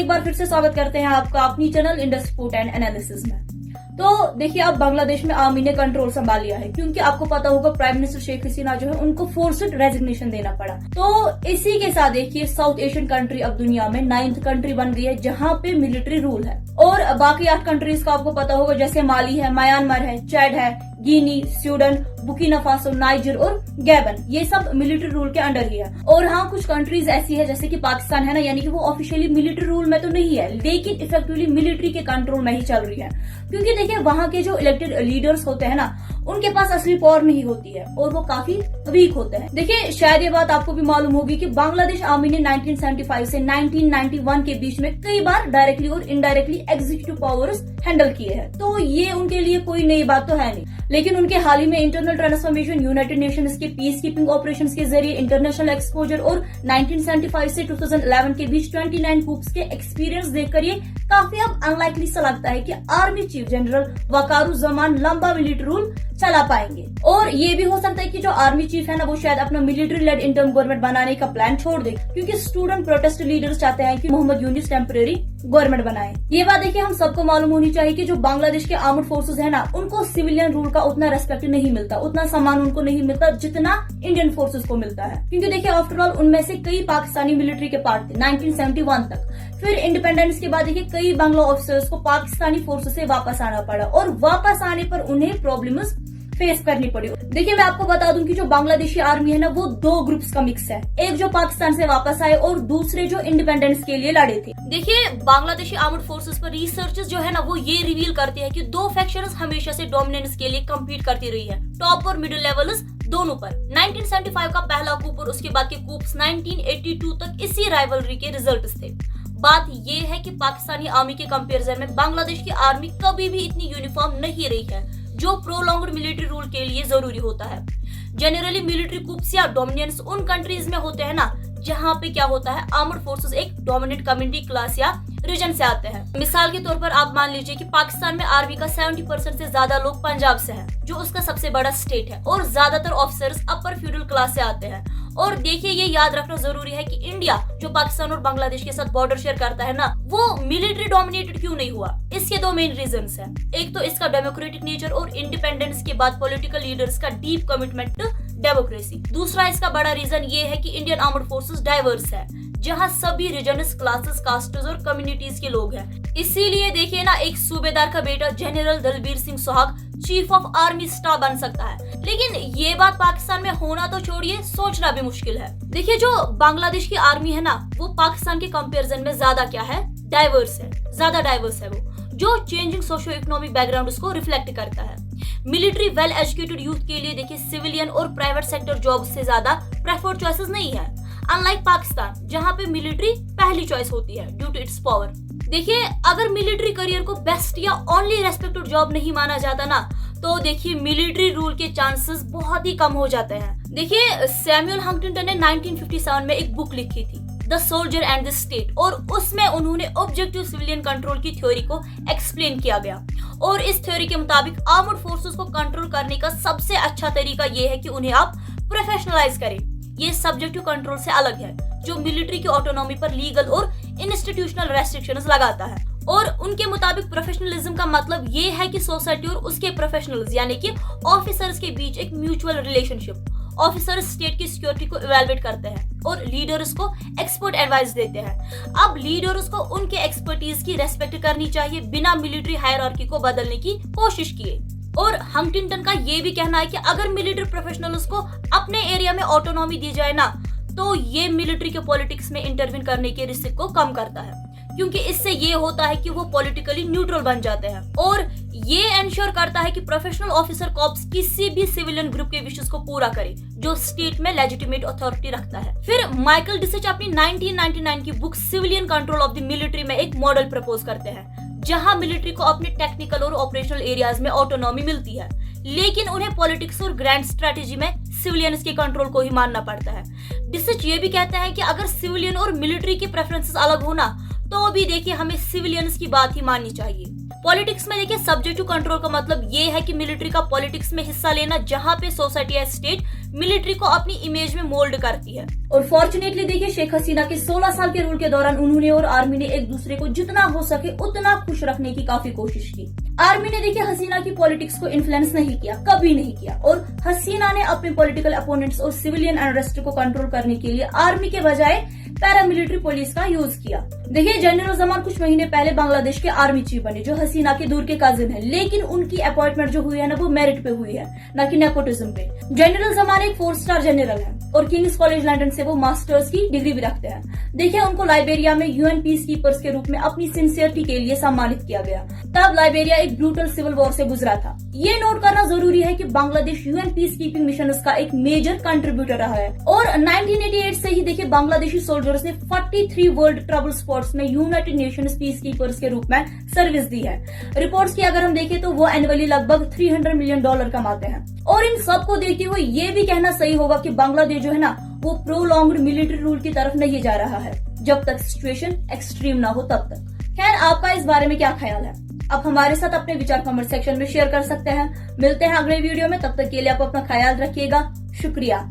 एक बार फिर से स्वागत करते हैं आपका अपनी channel Indus report and analysis में। तो देखिए, अब बांग्लादेश में आर्मी ने कंट्रोल संभाल लिया है, क्योंकि आपको पता होगा प्राइम मिनिस्टर शेख हसीना जो है उनको फोर्स्ड रेजिग्नेशन देना पड़ा। तो इसी के साथ देखिए, साउथ एशियन कंट्री अब दुनिया में 9th कंट्री बन गई है जहां पे मिलिट्री रूल है। और बाकी 8 कंट्रीज का आपको पता होगा, जैसे माली है, म्यांमार है, चैड है, गिनी, स्वीडन, बुर्किना फासो, नाइजर और गैबन, ये सब मिलिट्री रूल के अंडर ही है। और हाँ, कुछ कंट्रीज ऐसी है जैसे कि पाकिस्तान है ना, यानी कि वो ऑफिशियली मिलिट्री रूल में तो नहीं है, लेकिन इफेक्टिवली मिलिट्री के कंट्रोल में ही चल रही है। क्योंकि देखिए, वहां के जो इलेक्टेड लीडर्स होते हैं ना, उनके पास असली पावर नहीं होती है और वो काफी वीक होते हैं। देखिए, शायद ये बात आपको भी मालूम होगी कि बांग्लादेश आर्मी ने 1975 से 1991 के बीच में कई बार डायरेक्टली और इनडायरेक्टली एग्जीक्यूटिव पावर्स हैंडल किए हैं। तो ये उनके लिए कोई नई बात तो है नहीं, लेकिन उनके हाल ही में इंटरनल ट्रांसफॉर्मेशन, यूनाइटेड नेशंस के पीस कीपिंग ऑपरेशंस के जरिए इंटरनेशनल एक्सपोजर और 1975 से 2011 के बीच 29 कूप्स के एक्सपीरियंस देखकर ये काफी अब अनलाइकली सा लगता है कि आर्मी चीफ जनरल वकारुज्जमान लंबा मिलिट्री रूल चला पाएंगे। और ये भी हो सकता है कि जो आर्मी चीफ है ना, वो शायद अपना मिलिट्री लेड इंटर्म गवर्नमेंट बनाने का प्लान छोड़ दे, क्योंकि स्टूडेंट प्रोटेस्ट लीडर्स चाहते हैं कि मोहम्मद यूनिस टेम्परेरी गवर्नमेंट बनाए। ये बात देखिए, हम सबको मालूम होनी चाहिए कि जो बांग्लादेश के आर्म्ड फोर्सेस है ना, उनको सिविलियन रूल का उतना रेस्पेक्ट नहीं मिलता, उतना सम्मान उनको नहीं मिलता जितना इंडियन फोर्सेस को मिलता है। क्योंकि देखिए, आफ्टर ऑल उनमें से कई पाकिस्तानी मिलिट्री के पार्ट थे 1971 तक। फिर इंडिपेंडेंस के बाद देखिए, कई बांग्ला ऑफिसर्स को पाकिस्तानी फोर्सेस से वापस आना पड़ा और वापस आने पर उन्हें प्रॉब्लम्स फेस करनी पड़ी। देखिए, मैं आपको बता दूं कि जो बांग्लादेशी आर्मी है ना, वो 2 ग्रुप्स का मिक्स है, एक जो पाकिस्तान से वापस आए और दूसरे जो इंडिपेंडेंस के लिए लड़े थे। देखिए, बांग्लादेशी आर्म्ड फोर्सेस पर रिसर्चेस जो है ना, वो ये रिवील करते हैं कि 2 फैक्शंस हमेशा से डोमिनेंस के लिए कम्पीट करती रही है, टॉप और मिडिल लेवल्स दोनों पर। 1975 का पहला कूप और उसके बाद के कूप्स 1982 तक इसी राइवलरी के रिजल्ट्स थे। बात ये है कि पाकिस्तानी आर्मी के कंपैरिजन में बांग्लादेश की आर्मी कभी भी इतनी यूनिफॉर्म नहीं रही है, जो प्रोलॉन्ग्ड मिलिट्री रूल के लिए जरूरी होता है। जनरली मिलिट्री कूप्स या डोमिनेंस उन कंट्रीज में होते हैं ना, जहाँ पे क्या होता है, आर्म्ड फोर्सेस एक डोमिनेंट कम्युनिटी क्लास या रीजन से आते हैं। मिसाल के तौर पर आप मान लीजिए कि पाकिस्तान में आर्मी का 70% से ज्यादा लोग पंजाब से हैं, जो उसका सबसे बड़ा स्टेट है, और ज्यादातर ऑफिसर्स अपर फ्यूडल क्लास से आते हैं। और देखिए, ये याद रखना जरूरी है कि इंडिया जो पाकिस्तान और बांग्लादेश के साथ बॉर्डर शेयर करता है ना, वो मिलिट्री डोमिनेटेड क्यों नहीं हुआ? इसके 2 मेन रीजंस हैं। एक तो इसका डेमोक्रेटिक नेचर और इंडिपेंडेंस के बाद पॉलिटिकल लीडर्स का डीप कमिटमेंट टू डेमोक्रेसी। दूसरा इसका बड़ा रीजन ये है कि इंडियन आर्म्ड फोर्सेस डाइवर्स है, जहां सभी रीजनस, क्लासेस, कास्टेस और कम्युनिटीज के लोग हैं। इसीलिए देखिए ना, एक सूबेदार का बेटा general Dalbir Singh Suhag chief of army staff बन सकता है, लेकिन ये बात पाकिस्तान में होना तो छोड़िए, सोचना भी मुश्किल है। देखिए, जो बांग्लादेश की आर्मी है ना, वो पाकिस्तान के कंपैरिजन में ज्यादा क्या है, डाइवर्स है, ज्यादा डाइवर्स है वो, जो चेंजिंग सोशियो इकोनॉमिक बैकग्राउंड उसको रिफ्लेक्ट करता है। मिलिट्री वेल एजुकेटेड यूथ के लिए देखिए, सिविलियन और प्राइवेट सेक्टर जॉब से ज्यादा प्रेफर्ड चॉइसेस नहीं है, अनलाइक पाकिस्तान जहां पे मिलिट्री पहली चॉइस होती है ड्यू टू इट्स पावर। देखिए, अगर मिलिट्री करियर को बेस्ट या ओनली रेस्पेक्टेड जॉब नहीं माना जाता ना, तो देखिए मिलिट्री रूल के चांसेस बहुत ही कम हो जाते हैं। देखिए, सैमुअल हंटिंगटन ने 1957 में एक बुक लिखी थी, the soldier and the state, और उसमें उन्होंने ऑब्जेक्टिव सिविलियन कंट्रोल की थ्योरी को एक्सप्लेन किया गया। और इस थ्योरी के मुताबिक आर्म्ड फोर्सेस को कंट्रोल करने का सबसे अच्छा तरीका ये है कि उन्हें आप प्रोफेशनलाइज करें। ये सब्जेक्टिव कंट्रोल से अलग है, जो मिलिट्री की ऑटोनॉमी पर लीगल और इंस्टीट्यूशनल रेस्ट्रिक्शंस लगाता है। और उनके मुताबिक प्रोफेशनलिज्म का मतलब ये है कि सोसाइटी और उसके प्रोफेशनल्स यानी कि ऑफिसर्स के बीच एक म्यूचुअल रिलेशनशिप। ऑफिसर्स स्टेट की सिक्योरिटी को इवैल्यूएट करते हैं और लीडर्स को एक्सपर्ट एडवाइस देते हैं। अब लीडर्स को उनके एक्सपर्टीज की रेस्पेक्ट करनी चाहिए, बिना मिलिट्री हायरार्की को बदलने की कोशिश किए। और हंटिंगटन का ये भी कहना है कि अगर मिलिट्री प्रोफेशनल्स को अपने एरिया में ऑटोनॉमी दी जाए ना, तो ये मिलिट्री के पॉलिटिक्स में इंटरवीन करने के रिस्क को कम करता है, क्योंकि इससे ये होता है कि वो पॉलिटिकली न्यूट्रल बन जाते हैं। और ये एंश्योर करता है कि प्रोफेशनल ऑफिसर कॉर्प्स किसी भी सिविलियन ग्रुप के विशेष को पूरा करे जो स्टेट में लेजिटिमेट अथॉरिटी रखता है। फिर माइकल डिसिच अपनी 1999 की book civilian control of the military में एक मॉडल प्रपोज करते हैं, जहां मिलिट्री को अपने टेक्निकल और ऑपरेशनल एरियाज में ऑटोनॉमी मिलती है, लेकिन उन्हें पॉलिटिक्स और ग्रैंड स्ट्रेटेजी में सिविलियंस के कंट्रोल को ही मानना पड़ता है। डिसिच ये भी कहते हैं कि अगर सिविलियन और मिलिट्री की प्रेफरेंसेस अलग होना, तो भी देखिए हमें सिविलियंस की बात ही माननी चाहिए। पॉलिटिक्स में देखिए सब्जेक्ट टू कंट्रोल का मतलब ये है कि मिलिट्री का पॉलिटिक्स में हिस्सा लेना, जहां पे सोसाइटी या स्टेट मिलिट्री को अपनी इमेज में मोल्ड करती है। और फॉर्चुनेटली देखिए शेख हसीना के 16 साल के रूल के दौरान उन्होंने और आर्मी ने एक दूसरे को जितना हो सके उतना खुश रखने की काफी कोशिश की। आर्मी ने देखिए हसीना की पॉलिटिक्स को इन्फ्लुएंस नहीं किया, कभी नहीं किया, और हसीना ने अपने पॉलिटिकल अपोनेंट्स और सिविलियन अनरेस्ट को कंट्रोल करने के लिए आर्मी के बजाय पैरामिलिट्री पुलिस का यूज किया। देखिए जनरल जमान कुछ महीने पहले बांग्लादेश के आर्मी चीफ बने, जो हसीना के दूर के कजिन है, लेकिन उनकी अपॉइंटमेंट जो हुई है ना वो मेरिट पे हुई है, न कि नेपोटिज्म पे। जनरल जमान एक 4 स्टार जनरल है और किंग्स कॉलेज लंदन से वो मास्टर्स की डिग्री भी रखते हैं। देखिए उनको लाइबेरिया में यूएन पीस कीपर्स के रूप में अपनी सिंसियरिटी के लिए सम्मानित किया गया। तब लाइबेरिया एक ब्रूटल सिविल वॉर से गुजरा था। ये नोट करना जरूरी है कि Bangladesh UN peace keeping mission का एक मेजर कंट्रीब्यूटर रहा है और 1988 से ही देखिए बांग्लादेशी सोल्जर्स ने 43 वर्ल्ड ट्रबल स्पॉट्स में यूनाइटेड नेशंस पीस कीपर्स के रूप में सर्विस दी है। रिपोर्ट्स की अगर हम देखें तो वो एनुअली लगभग $300 मिलियन कमाते हैं। और इन सब को देखते हुए ये भी कहना सही होगा कि बांग्लादेश जो है ना वो प्रोलॉन्ग्ड मिलिट्री रूल की तरफ नहीं जा रहा है, जब तक सिचुएशन एक्सट्रीम ना हो तब तक। खैर आपका इस बारे में क्या ख्याल है? आप हमारे साथ अपने विचार कमेंट सेक्शन में शेयर कर सकते हैं। मिलते हैं अगले वीडियो में, तब तक के लिए आप अपना ख्याल रखिएगा। शुक्रिया।